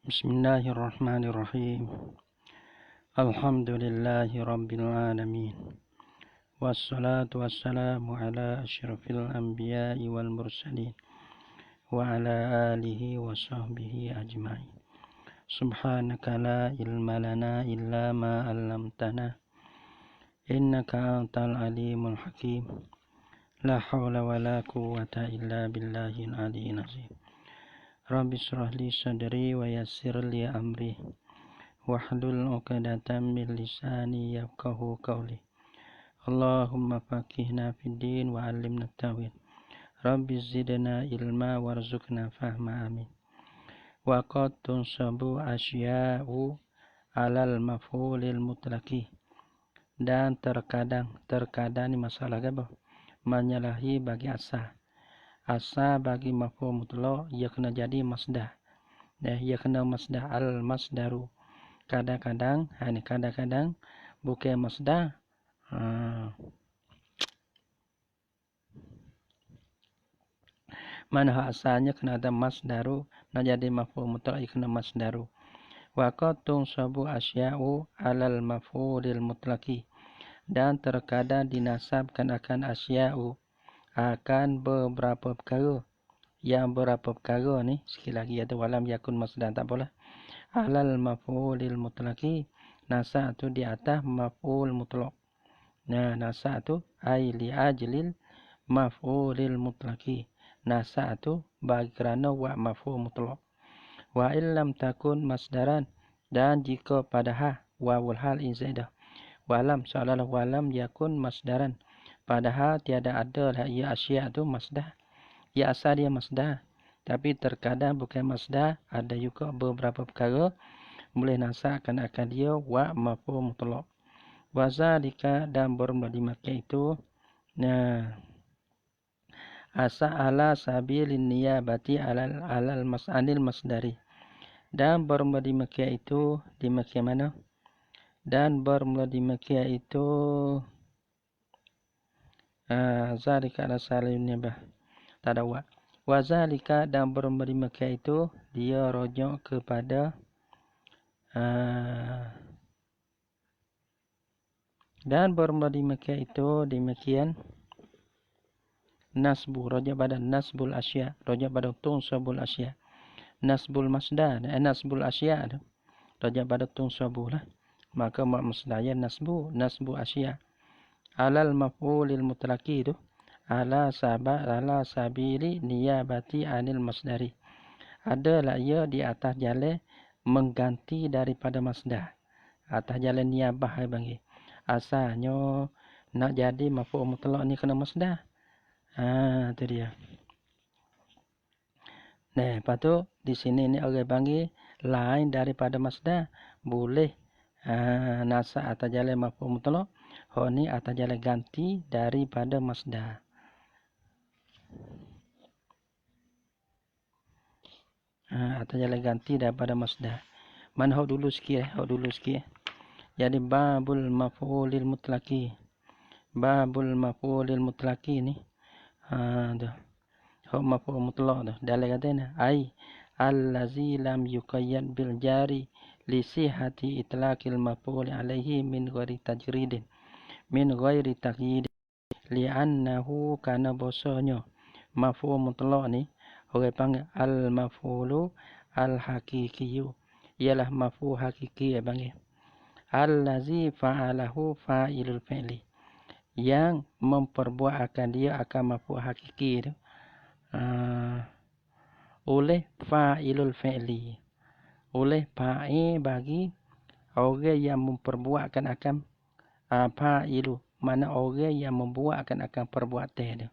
Bismillahirrahmanirrahim. Alhamdulillahi rabbil alamin. Wassalatu wassalamu ala asyrafil anbiya'i wal mursalin wa ala alihi wa sahbihi ajma'in. Subhanaka la ilma lana illa ma 'allamtana innaka antal alimul hakim. La hawla wa la quwwata illa billahil aliyyil azim. Rabbi shrah li sadri wa yassir li amri wahlul 'uqdatam min lisani yafqahu qawli. Allahumma faqihna fid din wa 'allimna at-tawil. Rabbi zidna ilma warzuqna fahma amin. Wa qad tunsabu asya'u 'alal maf'ulil mutlaqi. Dan terkadang ini masalah apa? Menyalahi bagi asa bagi maf'ul mutlaq ia kena jadi masdar. Ia kena masdar al-masdaru. Kadang-kadang bukan masdar. Mana asalnya kena ada masdaru, nak jadi maf'ul mutlaq ia kena masdaru. Wa qad tunsabu asya'u 'alal maf'ulil mutlaqi. Dan terkadang dinasabkan akan asya'u akan beberapa perkara. Yang beberapa perkara ni sekali lagi ada walam yakun masdar tak boleh. Alal maf'ulil mutlaqi, nasab tu di atas maf'ul mutlaq. Nah, nasab tu ai li ajlil maf'ulil mutlaqi. Nasab tu bagi kerana wa maf'ul mutlaq. Wa illam takun masdaran, dan jika padahal wawul hal izaidah. Walam seolah-olah walam yakun masdaran. Padahal tiada ada lah ia asya' tu masdar. Ia asal dia masdar. Tapi terkadang bukan masdar. Ada juga beberapa perkara boleh nasabkan akan dia wa maf'ul mutlaq. Wa zalika, dan bermula dimakai itu. Nah, asa ala sabilin niyabati alal mas'anil masdari. Dan bermula dimakai itu dimakai mana? Dan bermula dimakai itu zalika ala salim niyabah. Tak ada wa. Wa zalika, dan bermula dimakai itu dia rujuk kepada dan bermula dimakai itu demikian nasbu, rujuk pada nasbul asya, rujuk pada tunsabul asya. Nasbul masdar, nasbul asya tu rujuk pada tunsabu lah. Maka masdarnya nasbu asya. Alal maf'ulil mutlaqi tu ala sabili niyabati anil masdari. Adalah ia di atas jalan mengganti daripada masdar. Atas jalan niyabah ai panggil. Asalnya nak jadi maf'ul mutlaq ni kena masdar. Tu dia. Nah, lepas tu di sini ni orang panggil lain daripada masdar. Boleh nasab atas jalan maf'ul mutlaq. Ni atas jalan ganti daripada masdar. Atas jalan ganti daripada masdar. Mana hok dulu sikit. Jadi babul maf'ulil mutlaqi. Babul maf'ulil mutlaqi ni. Tu. Hok maf'ul mutlaq tu. Dalam katanya ai allazi lam yuqayyad bil jari li sihhati itlaqil maf'ul alaihi min ghairi tajridin. Min ghairi taqyid. Li'annahu kana bosonyo maf'ul mutlaq ni orang panggil al maf'ulu al haqiqiyu. Ialah maf'ul hakiki ya panggil. Allazi fa'alahu fa'ilul fi'li. Yang memperbuat akan dia akan maf'ul hakiki tu. Oleh fa'ilul fi'li. Oleh fa'il bagi orang yang memperbuatkan akan fa'ilu. Mana orang yang membuatkan akan perbuatan dia.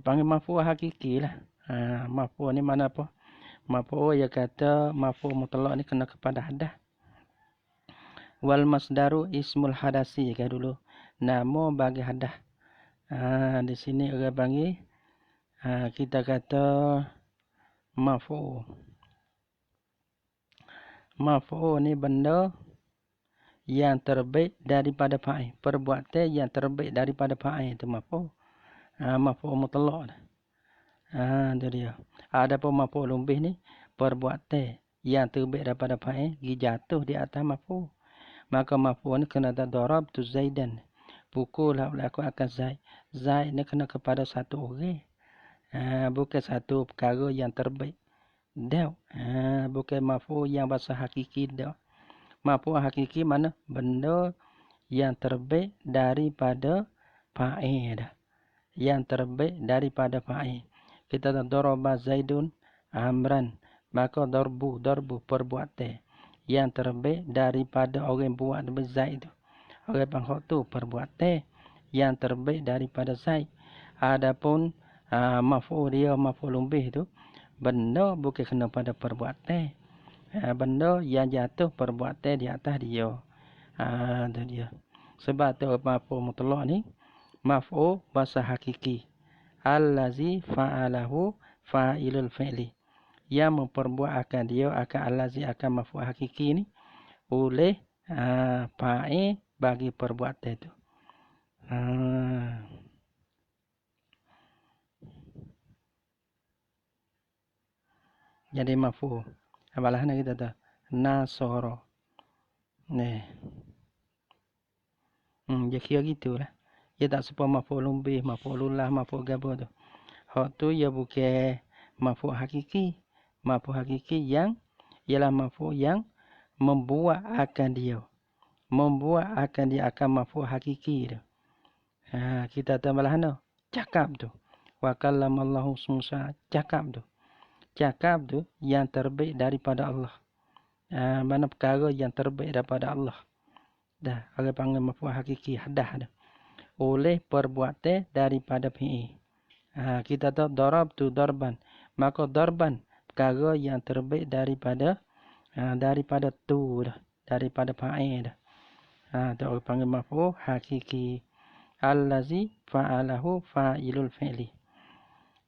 Panggil maf'ul hakiki lah. Maf'ul ni mana apa? Maf'ul yang kata maf'ul mutlaq ni kena kepada hadas. Wal masdaru ismul hadasi kan dulu. Nama bagi hadas. Di sini orang panggil kita kata maf'ul. Maf'ul ni benda yang terbit daripada fa'il. Perbuatan yang terbit daripada fa'il itu maf'ul. Maf'ul mutlaq. Itu dia. Ada pun maf'ul lebih ni perbuatan yang terbit daripada fa'il gi jatuh di atas maf'ul. Maka maf'ul ni kena ada darabtu Zaidan. Pukullah aku akan Zaid. Zaid ni kena kepada satu orang. Bukan satu perkara yang terbit. Dah. Bukan maf'ul yang bahasa hakiki dah. Maf'ul hakiki mana? Benda yang terbit daripada fa'il dah. Yang terbit daripada fa'il. Kita tahu daraba Zaidun Amran. Maka darbu perbuatan yang terbit daripada orang buat Zaid tu. Orang panggil tu perbuatan yang terbit daripada Zaid. Adapun maf'ul dia maf'ul bih tu benda bukan kena pada perbuatan. Benda yang jatuh perbuatan di atas dia. Tu dia. Sebab tu maf'ul mutlaq ni maf'ul bahasa hakiki. Allazi fa'alahu fa'ilul fi'li. Yang memperbuat akan dia akan allazi akan maf'ul hakiki ni oleh fa'il bagi perbuatan itu. Jadi maf'ul. Abalahnya kita tahu. Nasoro. Dia kira gitulah. Dia tak sepa maf'ul bih, maf'ul lah, maf'ul gabo tu. Hak tu dia bukan maf'ul hakiki. Maf'ul hakiki yang ialah maf'ul yang membuat akan dia. Membuat akan dia akan maf'ul hakiki tu. Kita tahu malahnya. Cakap tu. Wa kallamallahu Musa. Cakap tu. Cakap tu yang terbit daripada Allah. Mana perkara yang terbit daripada Allah. Dah, orang panggil maf'ul hakiki hadah dah. Oleh perbuatan daripada fi'il. Kita tahu darabtu darban. Maka darban perkara yang terbit daripada tu dah. Daripada fa'il dah. Tu orang panggil maf'ul hakiki. Allazi fa'alahu fa'ilul fi'li.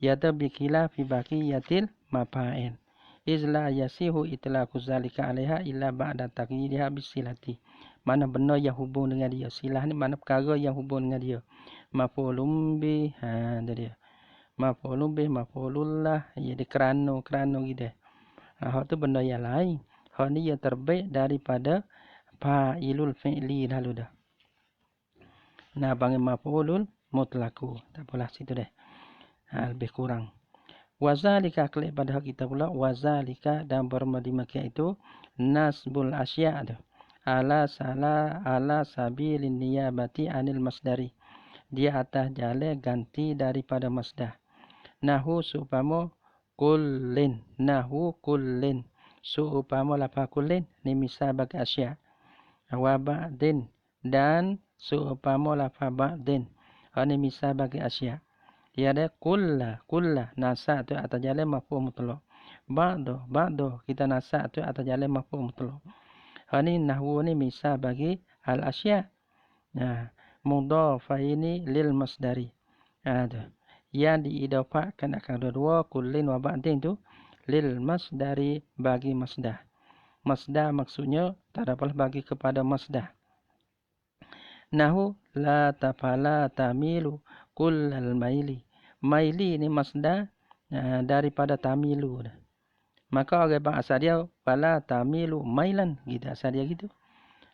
Yata bikila fi baqiyatil mafa'il. Izla yasihu itlaqu zalika 'alaiha illa ba'da taqyidiha bisilati. Mana benda yang hubung dengan dia. Silah ni mana perkara yang hubung dengan dia. Maf'ulun bih. Tu dia. Maf'ulun bih, maf'ulullah. Jadi kerana gitu. Hak tu benda yang lain. Hak ni yang terbit daripada fa'ilul fi'li lalu dah. Panggil maf'ulul mutlaqu. Tak apalah situ dah. Lebih kurang. Wazalika klik pada hak kita pula. Wazalika dan bermadimaknya itu nasbul asya' tu. Ala sabilin niyabati anil masdari. Dia atas jalan ganti daripada masdar. Nahu supamo kullin. Nahu kullin. Supamo lafaz kullin. Ni misal bagi asya'. Wa ba'din. Dan supamo lafaz ba'din. Ini misal bagi asya'. Dia ada kulla. Nasa' tu atas jalan maf'ul mutlaq. Ba'do. Kita nasa' tu atas jalan maf'ul mutlaq. Ini nahwu ni misal bagi al-asya'. Mudhafaini lil masdari. Yang diidafahkan akan dua kullin wa ba'din tu lil masdari bagi masdar. Masdar maksudnya tak dapat bagi kepada masdar. Nahu la tafala tamilu kullal maili. Maili ni masdar daripada tamilu. Maka orang bang asal dia fala tamilu mailan gitu asal dia gitu.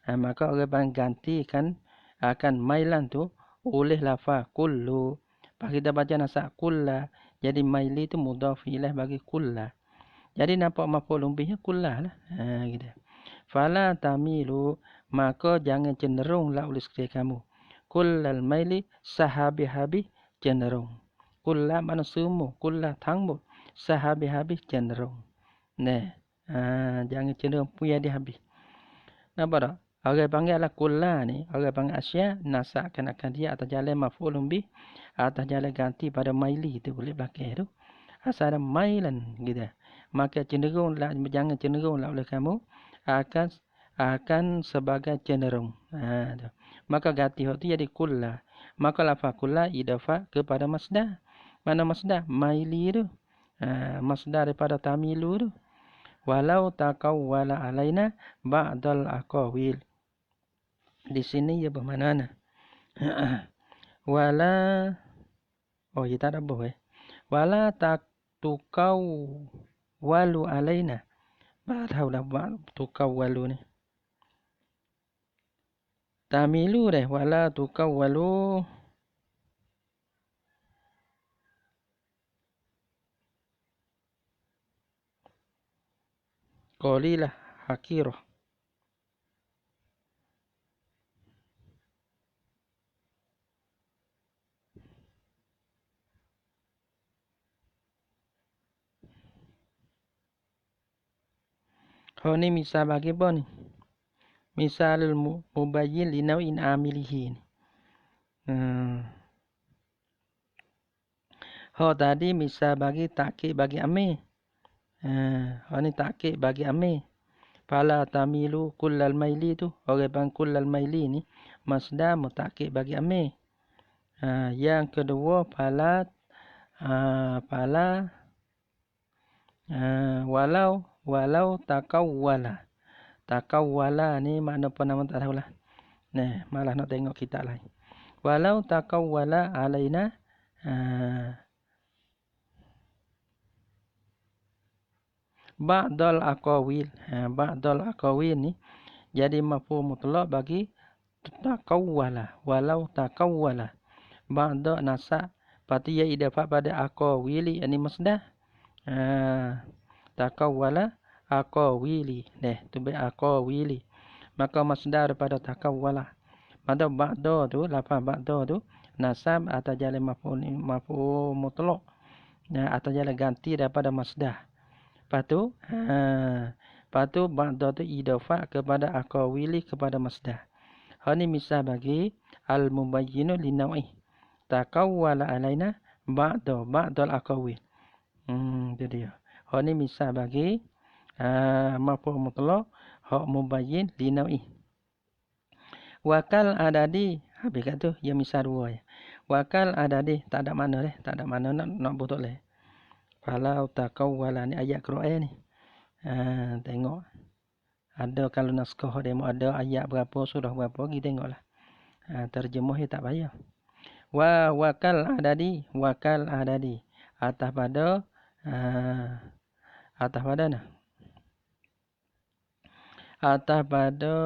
Maka orang bang gantikan akan mailan tu oleh lafaz kullu. Pak kita baca nasa kulla. Jadi maili tu mudhaf ilaih bagi kulla. Jadi nampak maf'ul bihnya kullah lah. Gitu. Fala tamilu, maka jangan cenderunglah oleh sekali kamu. Kullal maili sahabi-habi cenderung. Kullah mana semua, kullah tangmut. Sahabi-habi cenderung. Jangan cenderung punya dia habis. Nampak tak? Orang panggil lah kullah ni, orang panggil asya, nasakkan akan dia atas jalan maf'ul bih, atas jalan ganti pada maili tu boleh belakang tu. Asal ada mailan gitu. Maka cenderunglah, jangan cenderunglah oleh kamu akan sebagai cenderung. Maka ganti hak tu jadi kullah. Maka lafaz kullah idafah kepada masdar. Mana masdar? Maili tu. Masdar daripada tamilu tu. Walau taqawwala alaina ba'dal aqawil. Di sini ya bermakna wala kita tak ada boh. Wala taqawwalu alaina. tahu dah tukawwalu ni. Tamilu deh wala tukawwalu. Qalilah hakirah. Oh ni misal bagi apa ni? Misalul mubayyin li naw'in amilihi ni. Oh tadi misal bagi takkid bagi amil. Oh ni takkid bagi amil. Fala tamilu kullal maili tu. Orang panggil kullal maili ni. Masdar mutakkid bagi amil. Yang kedua fala walau takawwala. Takawwala ni makna apa nama tak tahulah. Nah, malah nak tengok kitab lain. Walau takawwala alaina ba'dal aqawil. Ba'dal aqawil ni jadi mafhum mutlaq bagi takawwala. Walau takawwala. Ba'da nasab. Pati ia idafah pada aqawili. Ini masdar. Takawwala aqawili. Tu baik aqawili. Maka masdar daripada takawwala. Pada ba'da tu, lafaz ba'da tu nasab atau jalan maf'ul mutlaq. Atau jalan ganti daripada masdar. Lepas tu ba'da tu idafah kepada aqawili kepada masdar. Ini misal bagi al-mubayyinu li naw'i. Takawwala alaina ba'dal aqawil. Itu dia. Ini misal bagi maf'ul mutlaq hak mubayyin li naw'i. Wakal adadi habis kat tu yang misal dua ya. Wakal adadi tak ada mana deh, tak ada mana nak butuh leh. Kalau takawwala ni ayat Quran ni. Tengok. Ada kalau naskah demo ada ayat berapa surah berapa kita tengoklah. Terjemah tak payah. Wakal adadi atas pada nah. Atas pada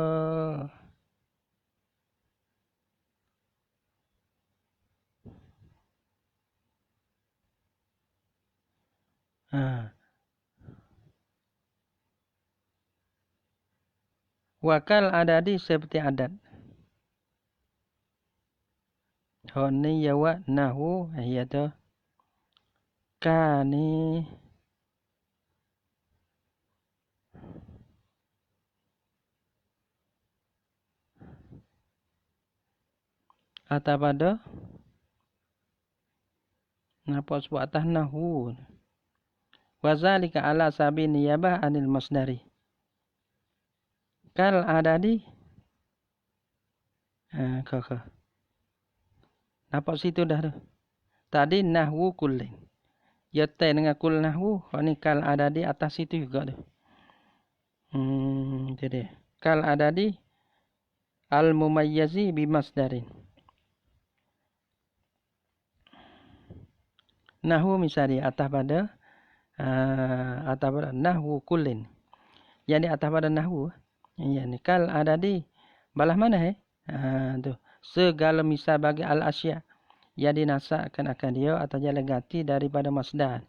wakal adadi seperti adat. Honi yawa nahu iaitu kani atas pada apa sebut atas nahu. Wazalika ala sabi niyabah anil masdari. Kal adadi kau. Nampak situ dah tu. Tadi nahwu kullin. Ya tay dengan kul nahwu. Ini kal adadi atas situ juga tu. Jadi kal adadi al-mumayyazi bimasdarin. Nahwu misalnya atas pada nahwu kullin. Yang di atas pada nahwu. Yang kal adadi balah mana tu. Segala misal bagi al-asya yang dinasakkan akan dia atau jalan ganti daripada masdar.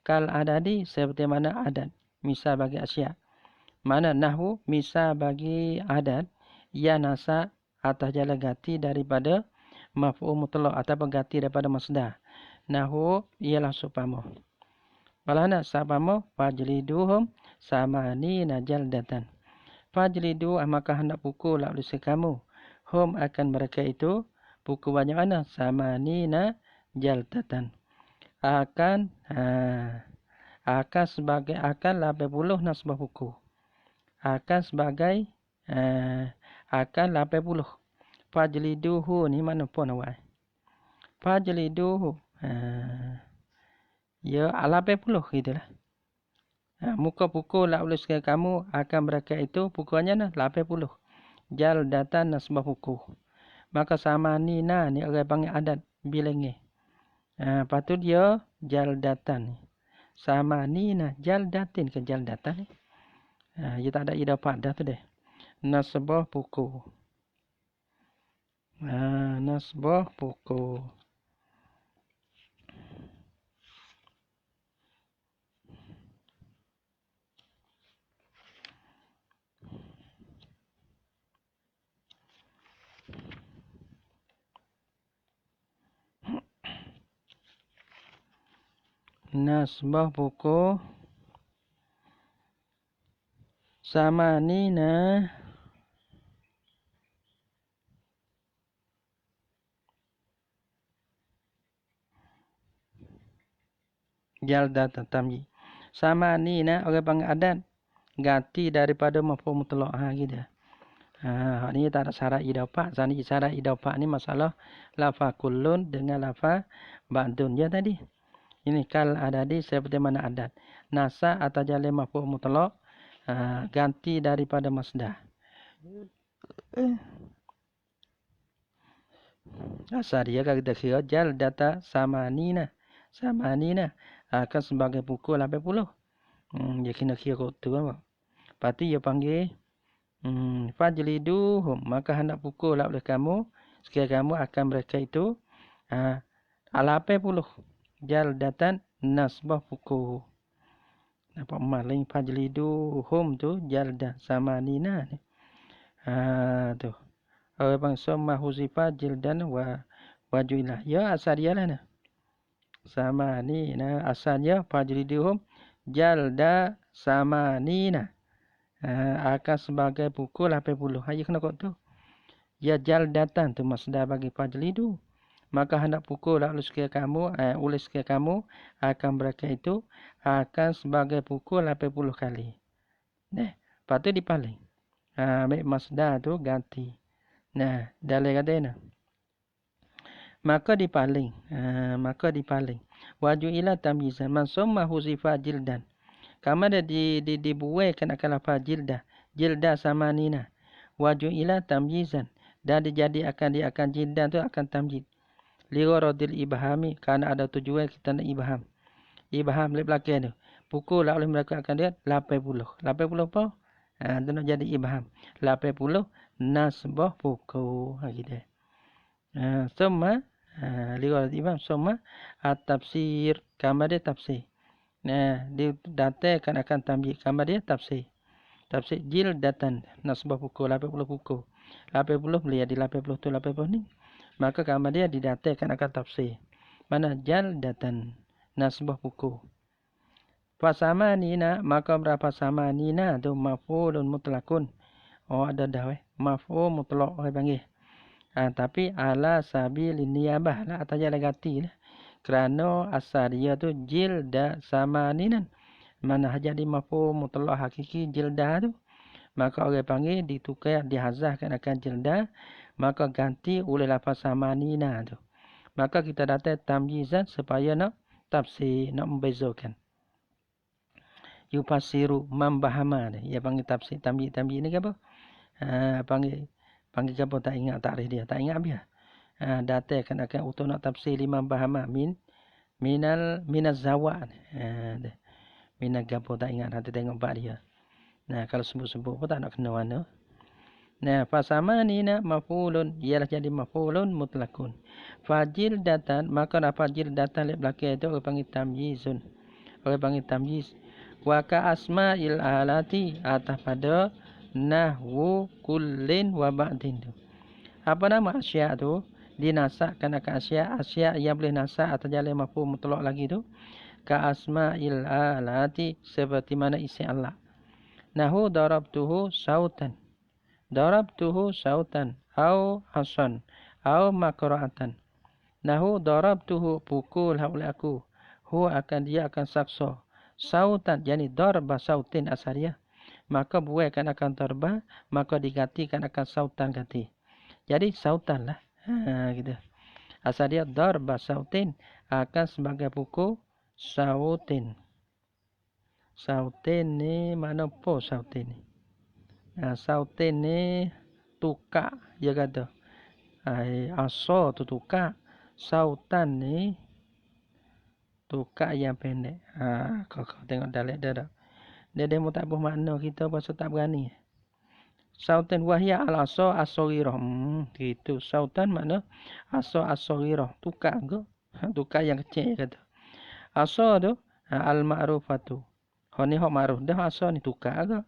Kal adadi seperti mana adat. Misal bagi asya. Mana nahwu misal bagi adat yang nasak atau jalan ganti daripada maf'ul mutlaq atau ganti daripada masdar. Nahwu ialah supama. Balana sapama fajliduhum samani najaldatan. Fajlidu maka hendak pukul oleh kamu. Hum akan mereka itu pukul banyak mana? Samanina jaldatan. Akan sebagai akan 80 nasbah pukul. Akan sebagai akan 80. Fajliduhu ni mana pun awak. Fajliduhu ya 80 gitulah. Muka pukul oleh kamu akan mereka itu pukulnya 80. Jaldatan nasbah pukul. Maka sama ni ni orang panggil adat bilangnya. Lepas tu dia jaldatan. Sama ni jaldatin ke jaldatan ni. Dia tak ada idafah dah tu deh. Nasbah buku. Nasbah buku. Nasbah buku. Samanina. Jaldatan tamyiz. Samanina orang panggil adat. Ganti daripada mafhum mutlaq gitu. Ni tak ada syarat idafah. Sani syarat idafah ni masalah lafaz kullun dengan lafaz ba'dun ya tadi. Ini kal adadi seperti mana adat. Nasa atau jalil mafhum mutlaq ganti daripada masdar. Asal dia kita kira jaldata samanina. Samanina akan sebagai pukul 80. Dia kena kira tu apa. Lepas tu dia panggil fajliduhum, maka hendak pukul lah oleh kamu sekiranya kamu akan mereka itu 80 jaldatan nasbah pukul. Nampak maling fajliduhum tu jaldah samanina ni. Tu. Orang bangsa mahuzifa jildan wa wajuilah. Ya asal dia lah nah. Samanina asalnya fajliduhum jalda samanina. Akan sebagai pukul 80. Ayo kena kok tu. Ya jaldatan tu masdar bagi fajlidu. Maka hendak pukul lah oleh sekiranya kamu akan mereka itu akan sebagai pukul 80 kali. Lepas tu dipaling. Ambil masdar tu ganti. Dalam kata ni. Maka dipaling. Waju ila tamyizan mansumma huzifa jildan. Kamu ada dibuaikan akan lafaz jildah. Jildah samanina. Waju ila tamyizan. Dan dia akan jildan tu akan tamyiz. Ligharadil ibhami. Kerana ada tujuan kita nak ibham. Ibham lep belakang tu. Pukul lah oleh mereka akan dia 80. 80 apa? Itu nak jadi ibham. 80 nasbah pukul. Gitu. Semua. Ligharadil ibham. Semua at-tafsir. Kamu dia tafsir. Didatangkan akan tamyiz. Kamu dia tafsir. Tafsir jildatan. Nasbah pukul. 80 pukul. 80 boleh jadi 80 tu 80 ni. Maka kamu dia didatangkan akan tafsir. Mana jaldatan. Nasbah pukul. Fasamanina. Maka berapa samanina tu maf'ulun mutlakun. Ada dah maf'ul mutlak orang panggil. Tapi ala sabilin niyabah lah. Atas jalan ganti lah. Kerana asal dia tu jilda samaninan. Mana jadi maf'ul mutlaq hakiki jilda tu. Maka orang panggil ditukar dihazahkan akan jilda. Maka ganti oleh lafaz samanina tu. Maka kita datang tamyizan supaya nak tafsir, nak membezakan. Yufasiru membahama ni. Dia panggil tafsir tamyiz ni ke apa? Panggil apa tak ingat takrif dia. Tak ingat biar. Datangkan akan untuk nak tafsir lima bahama minaz zawad. Minaz gapo tak ingat nanti tengok bab dia. Kalau sebut-sebut pun tak nak kena mana. Fasamanina maf'ulun ialah jadi maf'ulun mutlakun. Fajil datan maka fajil datan lek belakang itu orang panggil tamyizun. Orang panggil tamyiz. Wa ka asma'il alati atas pada nahwu kullin wa ba'din tu. Apa nama asya' tu? Dinasakkan akan asya' yang boleh nasak atau jalan maf'ul mutlaq lagi tu. Ka asma'il alati seperti mana isi Allah. Nahu darabtuhu sautan. Darabtuhu sautan au hasan au makra'atan. Nahu darabtuhu pukul oleh aku. Dia akan saksa. Sautan yani darba sautin asariah. Maka buaikan akan darba, maka digantikan akan sautan ganti. Jadi sautan lah. Gitu. Asal dia darba sautin akan sebagai pukul sautin. Sautin ni mana apa sautin ni? Sautin ni tukar dia kata. Asa tu tukar. Sautan ni tukar yang pendek. Kau tengok dalil dia dah. Dia demo tak buh makna kita pasal tak berani. Sautan wahya al-asa as-saghirah. Gitu. Sautan makna asa as-saghirah. Tukar ke? Tukar yang kecil kata. Asa tu al-ma'rufatu. Ni hok ma'ruf dah asa ni tukar ke?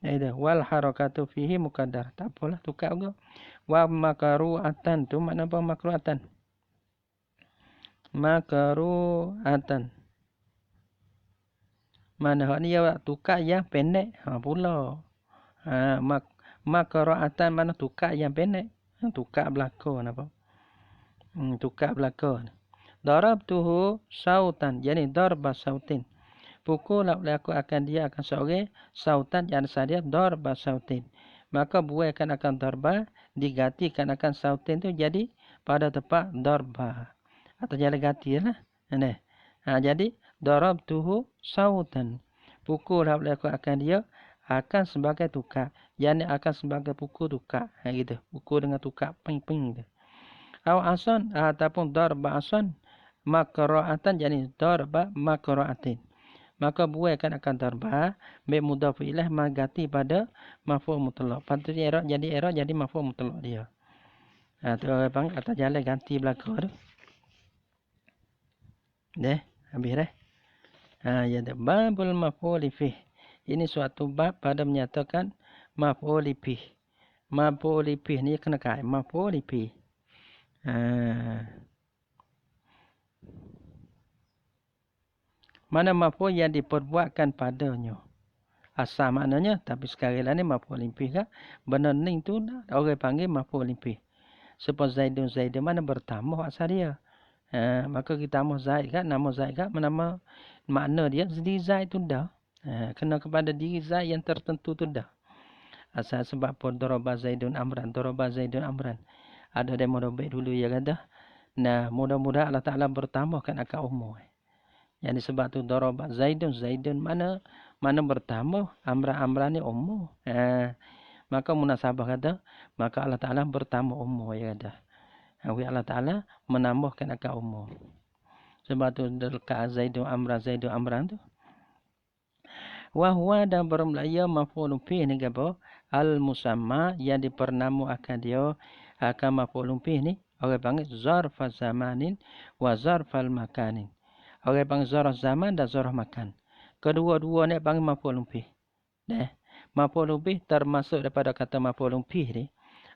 Ida wal harakatu fihi muqaddar. Tak apalah tukar ke. Wa makru'atan tu makna apa makru'atan? Makru'atan. Mana hok ni ya tukar yang pendek. Pula. Makru'atan mana tukar yang pendek. Tukar belakang apa? Tukar belakang. Darabtuhu sautan. Jadi darba sautin. Pukul aku akan dia akan seorang sautan yang sadia darba sautin. Maka buaikan akan darba digantikan akan sautin tu jadi pada tempat darba. Atau jadi gantilah. Jadi darabtuhu sautan. Pukul aku akan dia akan sebagai tukar. Yani akan sebagai pukul tukar. Gitu. Pukul dengan tukar ping-ping gitu. Aw asan ataupun darba asan makra'atan jadi darba makra'atin. Maka buaikan akan darba bi mudhaf ilaih mengganti pada maf'ul mutlaq. Patut i'rab jadi maf'ul mutlaq dia. Tu bang kata jalan ganti belakang tu. Deh, habis dah. Ya dah babul maf'ul fih. Ini suatu bab pada menyatakan maf'ul fih. Maf'ul fih ni kena kai maf'ul fih. Mana maf'ul yang diperbuatkan padanya. Asal maknanya, tapi sekarang ni maf'ul fih kan. Benda ni tu orang panggil maf'ul fih. Sebab Zaidun mana bertambah asal dia. Maka kita tambah Zaid kan, nama Zaid kan, nama makna dia sendiri Zaid tu dah. Kena kepada diri Zaid yang tertentu tu dah. Asal sebab pun daraba Zaidun amran, daraba Zaidun amran. Ada demo baik dulu ya kata. Nah, mudah-mudahan Allah Ta'ala bertambahkan akal umur. Jadi sebab tu daraba Zaidun mana bertambah amran ni umur. Maka munasabah kata, maka Allah Ta'ala bertambah umur ya kata. Allah Ta'ala menambahkan akal umur. Sebab tu dekat Zaidun amran tu. Wa huwa dan bermulaya maf'ulun fih ni apa? Al musamma yang dipernama akan dia akan maf'ulun fih ni orang panggil zarf zamanin wa zarfal makanin. Orang panggil zarf zaman dan zarf makan. Kedua-dua ni panggil maf'ulun fih. Maf'ulun fih termasuk daripada kata maf'ulun fih ni.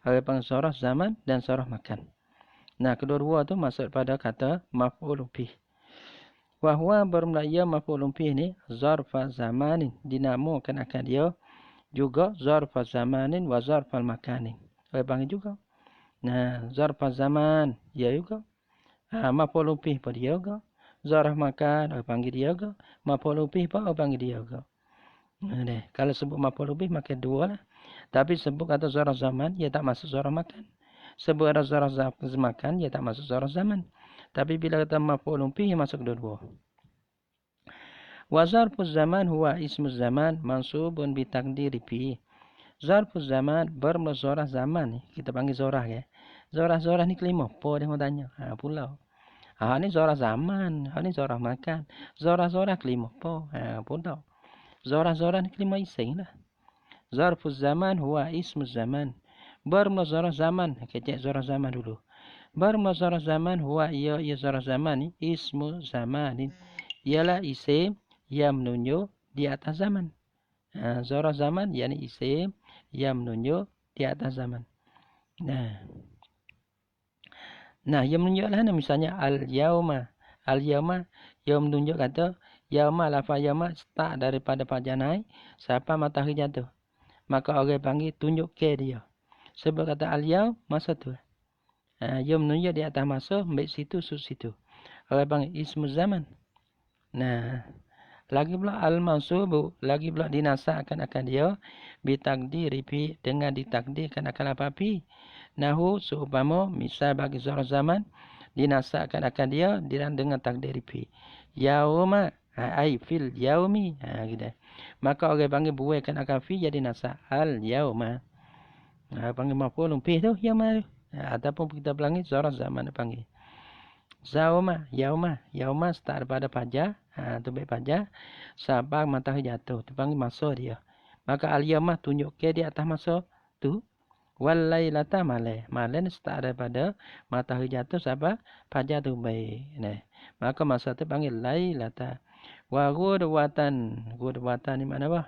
Orang panggil zarf zaman dan zarf makan. Nah, kedua-dua tu masuk pada kata maf'ulun fih. Wa huwa bermulaya maf'ulun fih ni zarfa zamanin dinamakan akan dia juga zarfa zamanin wa zarfal makanin. Orang panggil juga. Nah, zarfa zaman dia juga. Maf'ulun fih pun dia juga. Zarf makan orang panggil dia juga. Maf'ulun fih pun orang panggil dia juga. Kalau sebut maf'ulun fih makan dua lah. Tapi sebut kata zarf zaman dia tak masuk zarf makan. Sebut ada zarf makan dia tak masuk zarf zaman. Tapi bila kata maf'ulun fih masuk dua-dua. Wa zarfuz zaman huwa ismuz zaman mansubun bi taqdiri fi. Zarfuz zaman bermula zorah zaman ni. Kita panggil zorah ya. Zorah ni kelima. Apa dia mau tanya? Pulau. Ni zorah zaman. Ni zorah makan. Zorah kelima. Apa? Pulau. Zorah ni kelima isim lah. Zarfuz zaman huwa ismuz zaman. Bermula zorah zaman. Kita zorah zaman dulu. Bermula zorah zaman huwa ia zorah zaman ni ismu zamanin. Ialah isim yang menunjuk di atas zaman. Zarah zaman yakni isim yang menunjuk di atas zaman. Nah, yang menunjuklah misalnya al-yauma. Al-yauma yang menunjuk kata yauma lafaz yauma start daripada fajar naik sampai matahari jatuh. Maka orang panggil tunjuk ke dia. Sebab kata al-yaum masa tu. Yang menunjuk di atas masa ambil situ situ. Orang panggil ismu zaman. Nah, lagi pula al-mansubu, lagi pula dinasabkan akan dia bitakdiri fi dengan ditakdirkan akan apa pi. Nahu seumpama misal bagi zarf zaman dinasabkan akan dia dengan takdir fi. Yauma ai fil yaumi gitu. Maka orang panggil buaikan akan fi jadi nasab al yauma. Panggil maf'ulun fi tu yauma tu. Ataupun kita panggil zarf zaman panggil. Yauma start pada fajar Tu baik fajar. Sampai matahari jatuh. Tu panggil masa dia. Maka al-yamah tunjuk ke di atas masa tu. Wal-lailata malam. Malam ni start daripada matahari jatuh sampai fajar tu baik. Maka masa tu panggil lailata. Wa ghudwatan. Ghudwatan ni mana apa?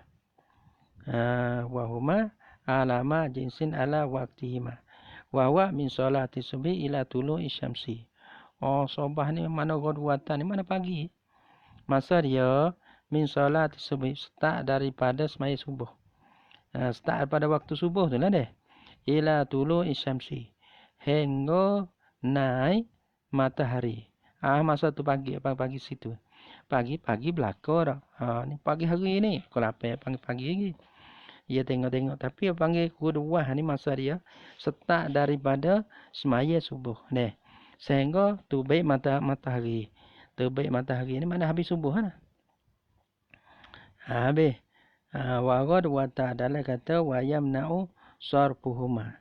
Wa huma alama jinsin ala waqtihima. Wa huwa min salati subhi ila tulu'i syamsi. Sobah ni mana ghudwatan ni mana pagi. Masa dia min salati subhi start daripada semaya subuh. Start pada waktu subuh tu lah deh. Ila tulu'i syamsi. Hingga naik matahari. Masa tu pagi situ. Pagi belakang dah. Ni pagi hari ni. Kalau apa pagi lagi. Dia tengok-tengok. Tapi panggil ghudwah ni masa dia start daripada semaya subuh. Sehingga terbit matahari. Terbit matahari ni mana habis subuh kan? Habis. Wa ghudwata adalah kata wa yamna'u sarfuhuma.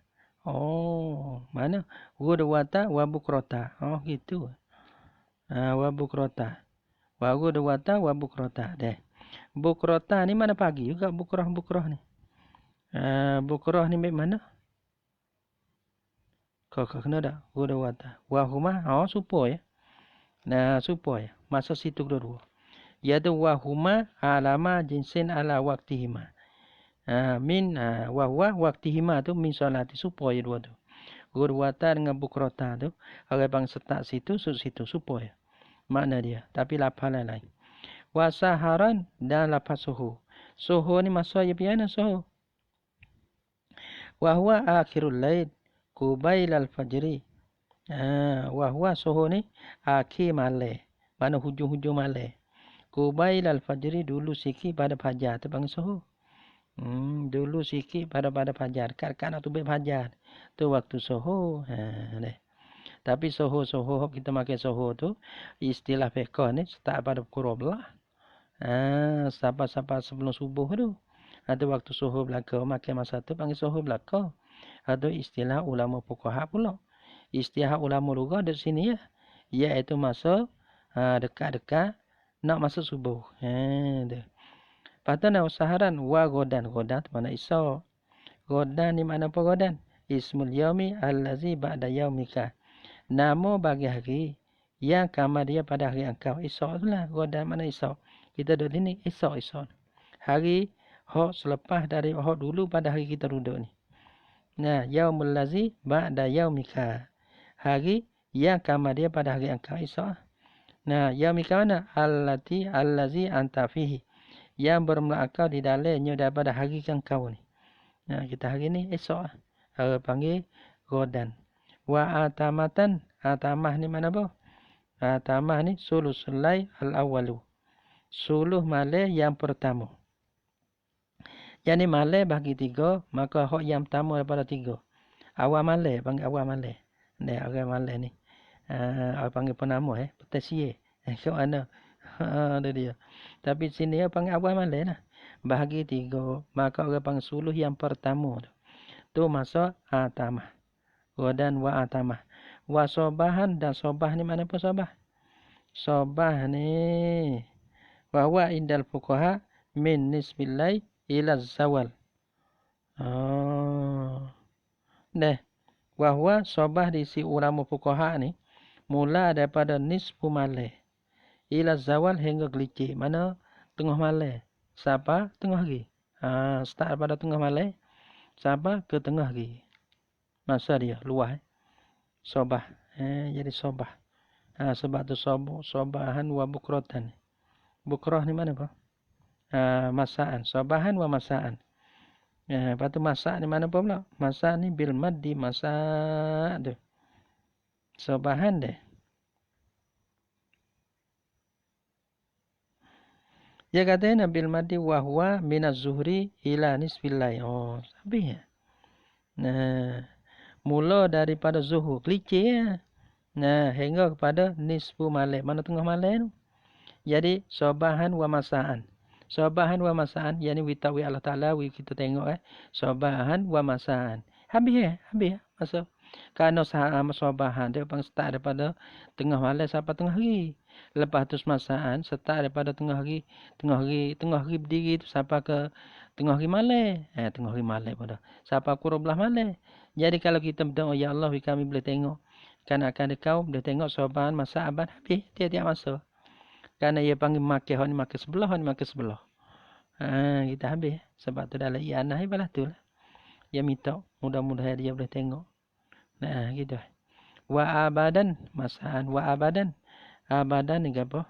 Mana? Ghudwata wa bukrota. Gitu. Wa bukrota. Wa ghudwata wa bukrota. Bukrota ni mana pagi juga bukrah ni. Bukrah ni baik mana? Kau kena tak? Ghudwata. Wa huma. Supo ya. Supo ya. Masa situ kedua. Iaitu wa huma alama jinsin ala waqtihima. Wa huwa waqtihima tu min salati. Supo ya dua tu. Ghudwata dengan bukrota tu. Orang bang setak situ supo ya. Makna dia. Tapi lapalan lain. Wa saharan dan lapas suhu. Suhu ni masa ya piana suhu. Wa huwa akhirul lail qubailal fajri. Wa huwa suhu ni akhir malam. Mana hujung-hujung malam. Qubailal fajri dulu sikit pada fajar tu panggil suhu. Dulu sikit pada fajar. Kat nak tubik fajar. Tu waktu suhu. Tapi suhu kita makan suhu tu istilah fiqh ni start pada pukul 12. Sampai sebelum subuh tu. Ada waktu suhu belaka. Makan masa tu panggil suhu belaka. Ada istilah ulama fuqaha pula. Istilah ulama lugah di sini ya. Iaitu masa dekat-dekat nak masuk subuh. Patut nak saharan wa godan. Godan mana isak. Godan ni mana apa godan? Ismul yaumi allazi ba'da yaumika. Nama bagi hari yang kamar dia pada hari engkau. Isak tu lah. Godan mana isak. Kita duduk ni isak. Hari hak selepas dari hak dulu pada hari kita duduk ni. Yaumul lazi ba'da yaumika. Hari yang kamar dia pada hari engkau isak. Yaumika mana? Allazi anta fihi. Yang bermula akal di dalamnya daripada hari engkau ni. Kita hari ni isak. Orang panggil godan. Wa atamatan. Atamah ni mana apa? Atamah ni sulusul lail al-awwalu. Suluh malam yang pertama. Yang ni malam bagi 3, maka hak yang pertama daripada 3. Awal malam, panggil awal malam. Awal malam ni. Orang panggil penama petasiye. Kat mana? Ada dia. Tapi sini panggil awal malam lah. Bahagi 3, maka orang panggil suluh yang pertama tu. Tu masa atamah. Godan wa atamah. Wa sobahan dan sobah ni mana apa sobah? Sobah ni wa huwa indal fuqaha min nisbil lail ila zawal. Wa huwa sobah di si ulama fuqaha ni mula daripada nisfu malam ila zawal hingga gelicik. Mana tengah malam sampai tengah hari. Start pada tengah malam sampai ke tengah hari. Masa dia luas. Sobah. Jadi sobah. Sebab tu sobahan wa bukratan. Bukrah ni mana apa? Masaan. Sobahan wa masaan. Lepas tu masak ni mana apa pula? Masak ni bil maddi masak tu. Sobahan deh. Dia kata bil maddi wa huwa minaz zuhri ila nisfil lail. Habis ya. Mula daripada zuhur. Kelicik ya. Hingga kepada nisfu malam. Mana tengah malam tu? Jadi, sobahan wa masaan. Sobahan wa masaan. Yang ni witawi Allah Ta'ala. Kita tengok Sobahan wa masaan. Habis ya. Masa Kerana sabahan dia pang start daripada tengah malam sampai tengah hari. Lepas tu semasaan start daripada tengah hari berdiri tu sampai ke tengah hari malam. Tengah hari malam pun dah. Sampai pukul 12 malam. Jadi kalau kita berdoa, ya Allah, kami boleh tengok kanak-kanak kau boleh tengok sabahan masa abad habis tiap-tiap masa. Kerana ia panggil makan, hak ni makan sebelah, hak ni makan sebelah. Kita habis. Sebab tu dalam ianah ibalah tu lah. Dia minta mudah-mudahan dia boleh tengok. Nah, gitu. Wa abadan masaan wa abadan. Abadan ni apa?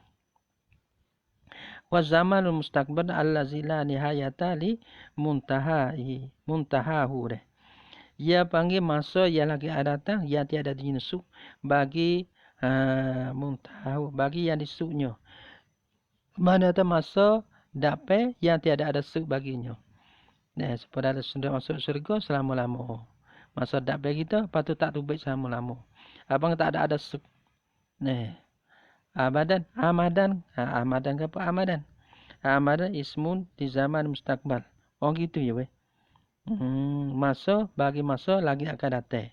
Wa zamanul mustaqbal allazi la nihayata li muntahahu deh. Ia panggil masa yang lagi akan datang yang tiada dinusuk bagi muntahahu, bagi yang disuknya. Mana tu masa dapat yang tiada ada suk baginya. Nah, sepada ada sudah masuk syurga selama-lama. Masa dapat kita, lepas tu tak tubik selama-lama. Abang tak ada suk. Nah, amadan. Amadan ke apa amadan? Amadan ismun di zaman mustaqbal. Oh gitu ya weh. Masa bagi masa lagi akan datang.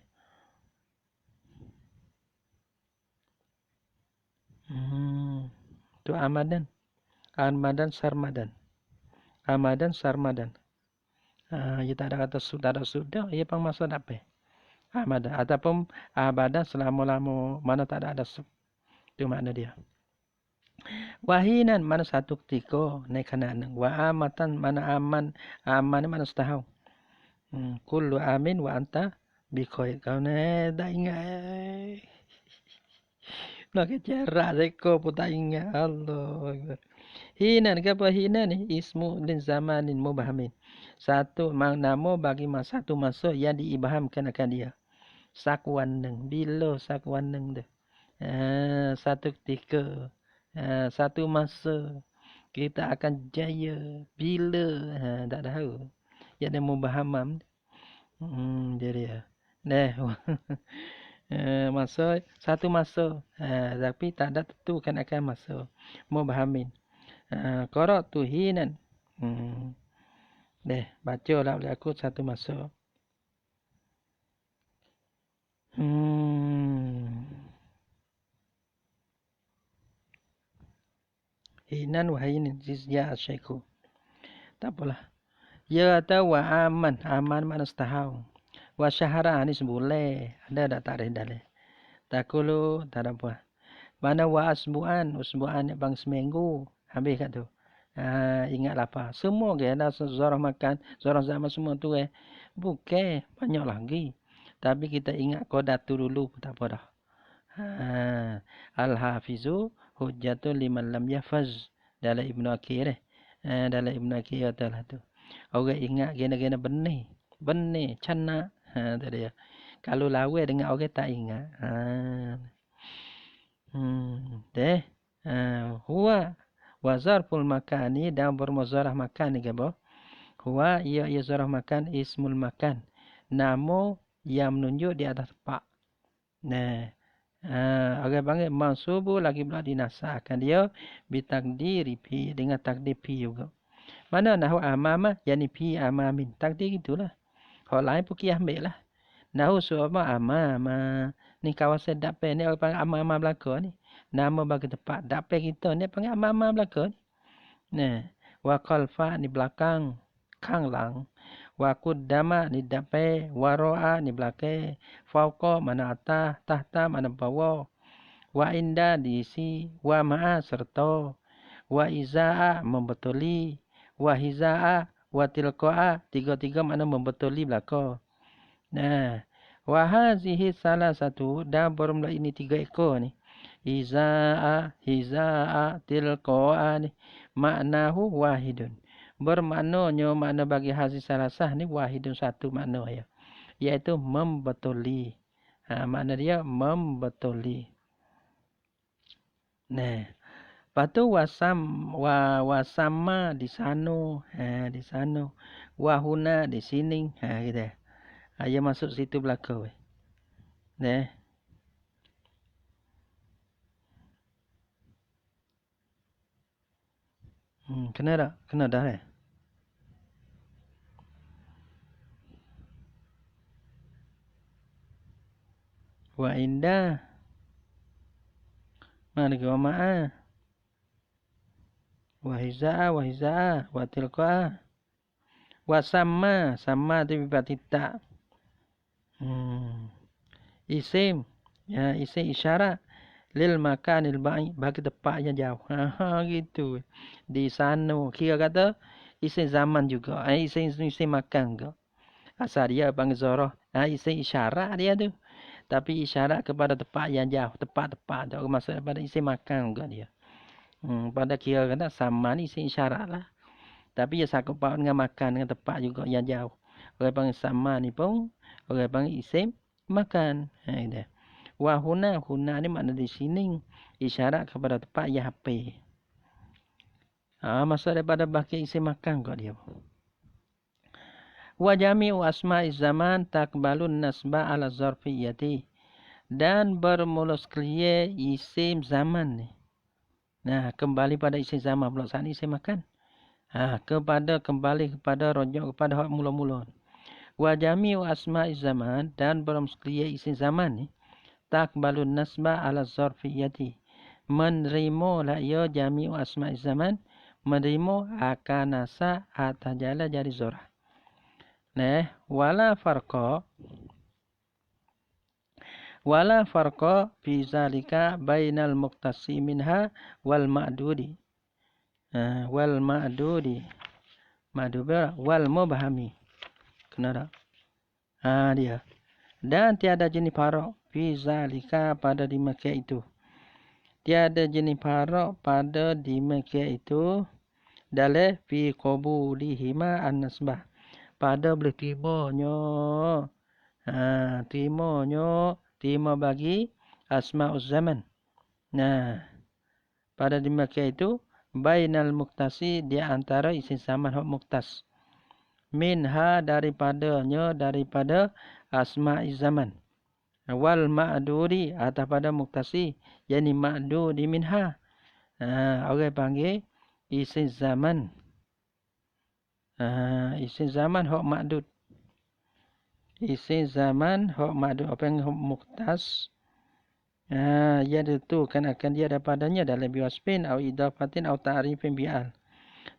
Tu amadan. Amadan sarmadan. Amadan sarmadan. Ia tak ada kata sudah, ia pang masa dapat. Amadan ataupun abadan selama-lama mana tak ada sub. Itu makna dia. Wahinan mana satu ketika naik kanan. Wa amatan mana aman mana setahun. Kullu amin wa anta bikhair. Kau ni tak ingat. Nak cara reko pun tak ingat. Allah. Hinan ke apa hinan ni? Ismu lin zamanin mubahamin. Satu nama bagi satu masa yang diibahamkan akan dia. Sakuan neng. Bila sakuan neng tu. Satu ketika. Satu masa. Kita akan jaya. Bila. Tak tahu. Yang dia mubahamam. Jadi ya. Masa. Satu masa. Tapi tak ada tentukan akan masa. Mubahamin. Qara'tu hinan. Baca lah oleh aku satu masa. Hinan wa hinin jizya asyaiku. Tak apalah. Ya kata wa aman. Aman makna setahun. Wa syahara ni sebulan. Ada tak tarik dalih. Takulu tak ada apa. Mana wa asbu'an. Asbu'an ni bang seminggu. Habis kat tu. Ingatlah apa. Semua ke ada zorah makan. Zorah zaman semua tu bukan. Banyak lagi. Tapi kita ingat kodat tu dulu pun tak apa dah. Al-Hafizu hujjatun liman lam yafaz. Dalam Ibn Akir dalam Ibn Akir katalah tu. Orang ingat gena-gena benih. Benih. Canak. Tadi ya. Kalau lawa dengan orang tak ingat. Huwa wa zarful makani dan bermuzarah makan ni ke apa? Huwa ia zarah makan ismul makan. Nama yang menunjuk di atas tempat. Orang panggil mansubu lagi pula dinasahkan dia bitakdiri pi dengan takdir pi juga. Mana nahu amama yani pi amamin. Takdir gitulah. Hal lain pun ki ambil lah. Nahu suama amama. Ni kawasan dapat ni orang panggil amama belaka ni. Nama bagi tempat dapat kita ni panggil amama belaka ni. Wa khalfa ni belakang. Kang lang. Wa kuddama ni dapat. Wa ro'a ni belakang. Fauqa mana atas. Tahta mana bawah. Wa inda diisi. Wa ma'a serta. Wa iza'a membetuli. Wa hiza'a. Wa tilqa'a. Tiga-tiga mana membetuli belakang. Wa hazihi salah satu. Dan bermula ini 3 ekor ni. Hiza'a, tilqa'a ni. Maknahu wahidun. Bermaknanya makna bagi hazi salasah ni wahidun satu makna ya. Iaitu membetuli. Makna dia membetuli. Lepas tu wasama di sana. Di sana. Wahuna di sini. Gitu. Ia masuk situ belakang. Kena tak? Kena dah wa inda, mana lagi wa ma'a, wa hiza'a, wa tilqa'a, wa sama tu berarti tak. Isim, ya isim isyarat lil makanil ba'i, bagi tempat yang jauh. Gitu. Di sana kira kata isim zaman juga, isim makan juga. Asal dia panggil zarah, isim isyarat dia tu. Tapi isyarat kepada tempat yang jauh, tempat-tempat tu maksud pada isim makan juga dia. Pada kira kata sama ni isim isyarat lah. Tapi dia sangkut paut dengan makan, dengan tempat juga yang jauh. Orang panggil sama ni pun orang panggil isim makan. Dia. Wa huna ni makna di sini isyarat kepada tempat yang hampir. Maksud daripada baki isim makan kau dia. Wa jami'u asma'iz zaman takbalun nasba ala zarfiyyati. Dan bermula sekalian isim zaman ni. Nah, kembali pada isim zaman pula saat ni isim makan. Kembali kepada rujuk kepada hak mula-mula. Wa jami'u asma'iz zaman dan bermula sekalian isim zaman ni takbalun nasba ala zarfiyyati. Menerima la ya jami'u asma'iz zaman, menerima akan nasa atas jala jadi zarah. Nah, wala farqa fi zalika bainal muqtasi minha wal ma'dudi. Wal mubhami. Kena tak? Dia. Dan tiada jenis farak fi zalika pada demikian itu. Tiada jenis farak pada demikian itu dalam fi qabulihima an-nasbah. Pada boleh terima bagi asma'uz zaman. Nah, pada demikian itu bainal muqtasi di antara isim zaman hak muqtas. Minha daripada asma'iz zaman. Wal ma'dudi atau pada muqtasi yakni ma'dudi minha. Orang panggil isim zaman. Isim zaman hak ma'dud. Isim zaman hak ma'dud. Apa yang hak muqtas. Ia ditentukan akan dia daripadanya dalam biwasfin atau idafatin atau ta'rifin bi'al.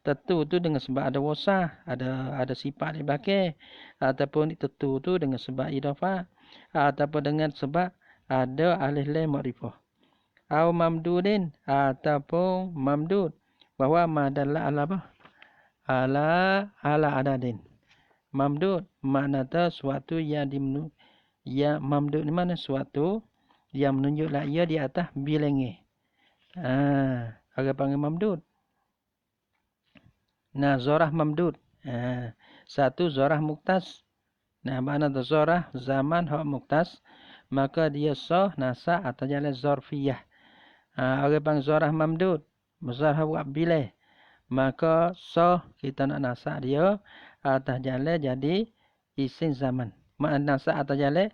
Tentu tu dengan sebab ada wasah, ada sifat di belakang, ataupun tentu tu dengan sebab idafah, ataupun dengan sebab ada alif lam ma'rifah. Au mamdudin ataupun mamdud, bahwa madalla ala apa? Ala adadin. Mamdud makna sesuatu yang mamdud ni mana sesuatu yang menunjuklah ia di atas bilangan. Orang panggil mamdud. Nah, zarah mamdud. Satu zarah muktas. Nah, makna zarah zaman hak muktas, maka dia sah nasa atau jalan zarfiyah. Orang panggil zarah mamdud. Zarah buat bilah. Maka sah kita nak nasa dia atas jalan jadi isim zaman. Makna nasa atas jalan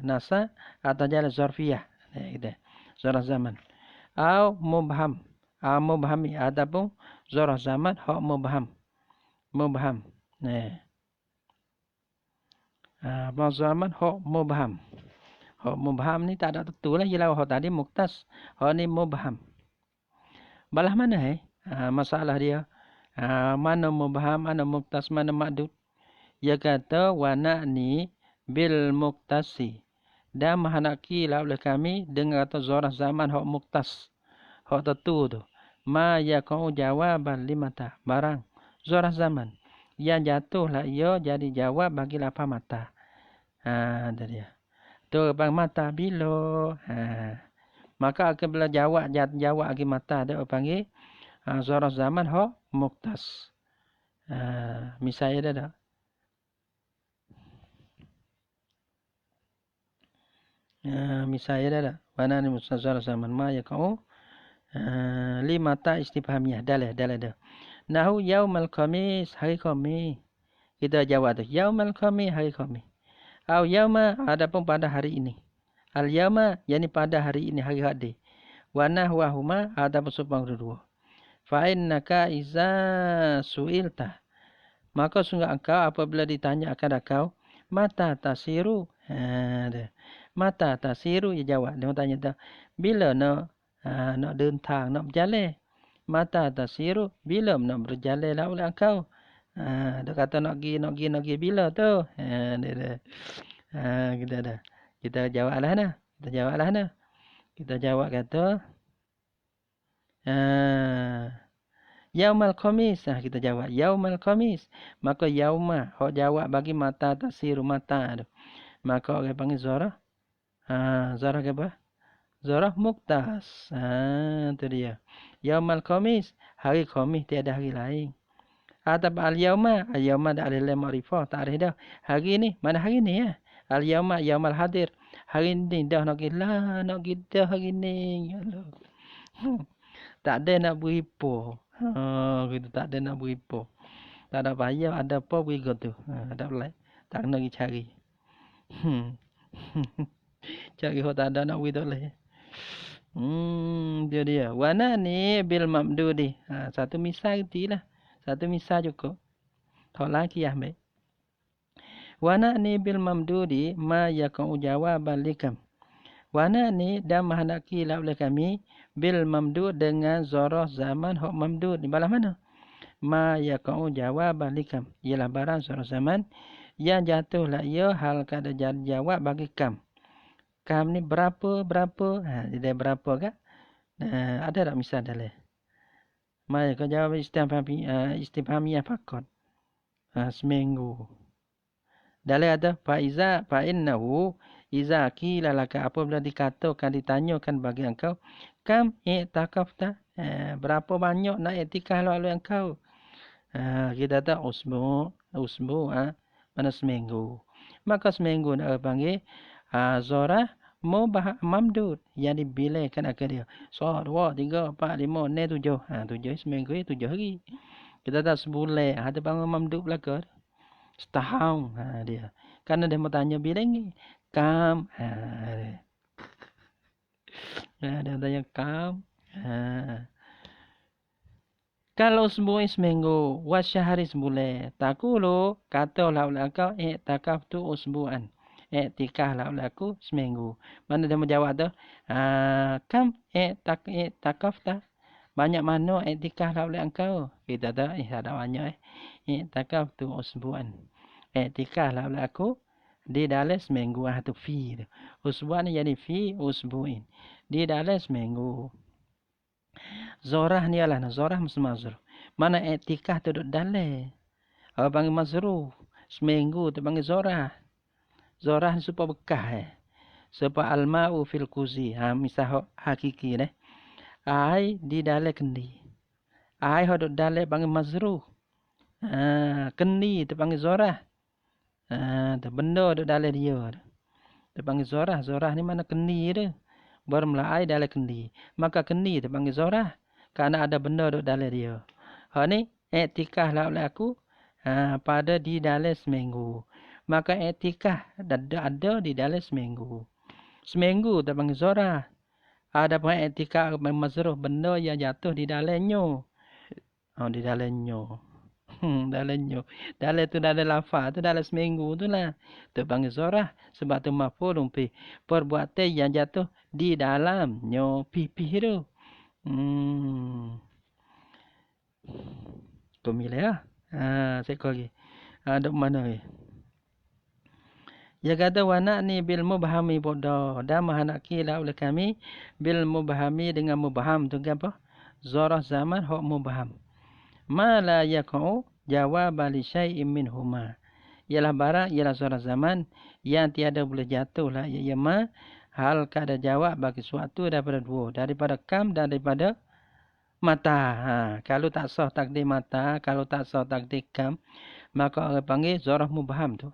nasa atas jalan zarfiyah. Zarah zaman. Au mubham. Mubhami ataupun zarah zaman hak mubham. Mubham. Zaman hak mubham. Hak mubham ni tak ada tentu lah. Ialah hak tadi muktas. Hak ni mubham. Balah mana masalah dia? Mana mubham, mana muktas, mana ma'dud? Dia kata wana ni bil muktasi. Dan mahanaki lah oleh kami dengan kata zarah zaman hak muktas. Hak tentu tu. Ma yakau jawaban limata. Barang. Zarah zaman. Yang jatuhlah ia jadi jawab bagi lapar mata. Ada dia. Tu bang mata bila. Maka akan bila jawab lagi mata dia panggil zarah zaman hak muktas. Misalnya dia dah. Misalnya dia dah. Mana ni zarah zaman ma yakau limata istifhamiyah. Dalah dah. Nahu yaumal khamis, hari khamis. Kita jawab tu. Yaumal khamis, hari khamis. Au yauma adapun pada hari ini. Al yauma yakni pada hari ini, hari hadi. Wa nahwahuma adapun supang kedua. Fa innaka iza suilta. Maka sungguh engkau apabila ditanya akan engkau mata tasiru. Dia. Mata tasiru, dia jawab. Dia tanya tu, bila nak đơn thang, nak berjalan? Mata tasiru, bila nak berjalan lah oleh engkau? Dia kata nak pergi bila tu? Dia. Kita dah. Kita jawablah nah. Kita jawab kata, Yaumal Khamis. Kita jawab Yaumal Khamis. Maka yauma hok jawab bagi mata tasiru mata tu. Maka orang panggil zarah. Zarah apa? Zarah muktas. Tu dia. Yaumal Khamis, hari Khamis tiada hari lain. Atau al-yauma dak ada ma'rifah, tak ada dah. Hari ni, mana hari ni ya? Al-yauma yaumal hadir. Hari ni dah nak kita hari ni. Tak ada nak beripo. Kita tak ada nak beripo. Tak ada payah ada apa beri tu. Tak boleh. Tak kena pergi cari. Cari hok tak ada nak beri tak boleh. Dia. Wana ni bil mamdudi. Satu misal itulah. Satu misal cukup. Tak lagi ambil. Wana ni bil mamdudi ma yakau jawaban likam. Wana ni dan mahendaki lah oleh kami bil mamdud dengan zarah zaman hok mamdud. Di balah mana? Ma yakau jawaban likam. Ialah barang zarah zaman yang jatuhlah ia hal kada jawab bagi kam. Kam ni berapa? Dia berapa kan? Ada tak misal dalam? Mai kau jawab istifhamiyah fakot. Seminggu. Dalam ada faiza fa innahu iza qila laka, apabila dikatakan ditanyakan bagi engkau kam i'takafta, berapa banyak nak i'tikaf oleh engkau? Kita tahu usbu mana seminggu. Maka seminggu nak panggil zarah mamdud yang dibilangkan akan dia. 1 2 3 4 5 6 7. 7 seminggu 7 hari. Kita tahu sebulan ada bangun mamdud belaka. Setahun dia. Karena dia mau tanya bila ni kam. Dia tanya kam. Kalau sebulan seminggu, wasyahari sebulan. Takulu katalah oleh engkau i'takaftu usbu'an. I'tikaflah oleh aku seminggu. Mana dia menjawab tu? Kam i'takafta. Banyak mana i'tikaflah oleh engkau? Kita tahu ada banyak. I'takaftu usbu'an. I'tikaflah oleh aku di dalam seminggu. Tu fi. Usbu'an jadi fi usbu'in. Di dalam seminggu. Zorah ni adalah zorah mazruh. Mana i'tikaf tu duduk dalam. Apa panggil mazruh? Seminggu tu panggil zorah. Zorah ni supaya bekas. Supaya al-ma'u fil kuzi. Misal hakiki ni. Air di dalam kendi. Air duduk dalam panggil mazruh. Kendi tu panggil zorah. Benda duduk dalam dia. Tu panggil zorah. Zorah ni mana kendi tu. Bermelai dalam kendi. Maka kendi tu panggil zorah. Kerana ada benda duduk dalam dia. Ni i'tikaf lah oleh aku pada di dalam seminggu. Maka i'tikaf ada di dalam seminggu. Seminggu tu panggil zorah. Ada pun i'tikaf mazruh benda yang jatuh di dalamnya. Di dalamnya. Dalamnya. Dalam tu dalam lafaz tu dalam seminggu tu lah. Tu panggil zorah. Sebab tu maf'ulun bih. Perbuatan yang jatuh di dalamnya. Pipih tu. Kau milih lah. Saya kau lagi. Duk mana lagi? Dia kata wana ni bil mubhami bodoh. Dan mahanaki lah oleh kami. Bil mubhami dengan mubham. Tu apa? Zarah zaman hok mubham. Ma la yakau jawab li syai'in minhuma. Ialah barang, ialah zarah zaman. Yang tiada boleh jatuh lah. Ia ma. Hal kada jawab bagi suatu daripada dua. Daripada kam dan daripada mata. Kalau tak sah takdir mata. Kalau tak sah takdir kam. Maka orang panggil zarah mubham tu.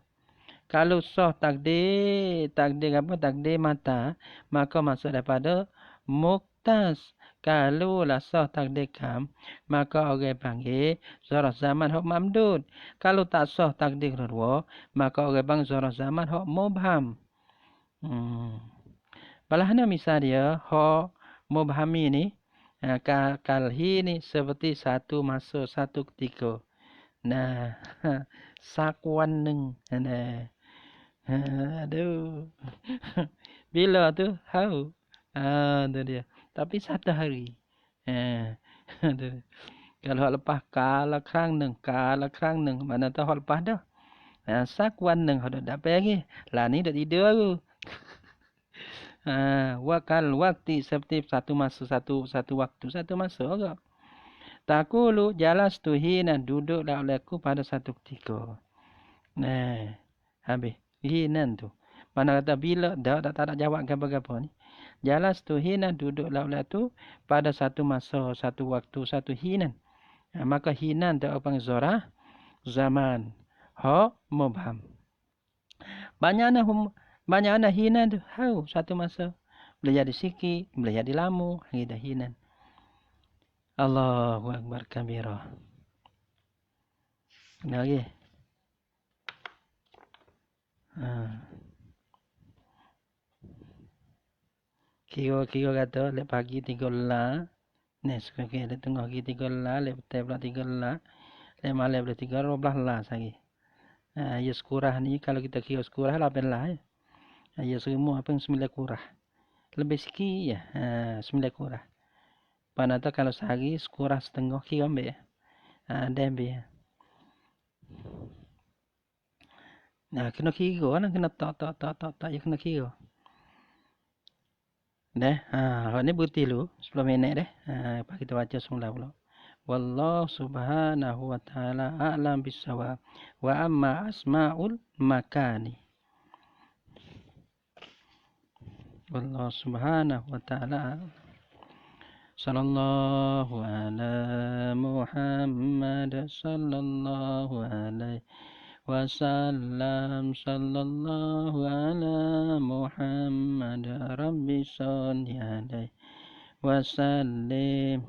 Kalau sah takdir apa? Takdir mata. Maka masuk daripada muktas. Kalau lah sah takdir kam. Maka orang panggil zarah zaman hok mamdud. Kalau tak sah takdir kedua. Maka orang panggil zarah zaman hok mubham. Balahna misal dia, hok mubhami ni, kalhi ni seperti satu masa, satu ketika. Sakuan neng. Aduh. Bila tu? Tahu. Tu dia. Tapi 1 hari. Aduh. Kalau hak lepas kala kerang neng, mana tahu hak lepas dah. Sak wan neng hak dak pergi. Lah ni dak tidur aku. Wakal waktu seperti satu masa agak. Takulu jalas tu hina duduklah olehku pada satu ketika. Habis. Hinan tu. Mana kata bila dah tak ada jawab apa-apa ni. Jalas tu hina duduklah olehku pada satu masa, satu waktu, satu hinan. Maka hinan tu apa zorah zaman. Mubham. Banyak hinan tu. Satu masa. Boleh jadi sikit, boleh jadi lama, kita hinan. Allahu Akbar kabira. Lagi. Kira kata lep pagi 3 la. Ni sekali ada tengah pagi 3 la, lep petang pula 3 la. Lep malam pula 3 12 la lagi. Ya sekurah ni kalau kita kira sekurah 8 la ya. Ya semua apa yang 9 kurah. Lebih sikit ya. 9 kurah. Panata kalau sehari sekurah setengah kira ambil ya. Ada ambil ya. Kena kira lah. Kena tak. Ya kena kira. Ni berhenti dulu. 10 minit deh. Kita baca semula pula. Wallahu subhanahu wa ta'ala a'lam bisawab. Wa amma asma'ul makani. Wallahu subhanahu wa ta'ala. Sallallahu ala Muhammad sallallahu alaihi wasallam. Sallallahu ala Muhammad rabbi salli alaihi wasallim.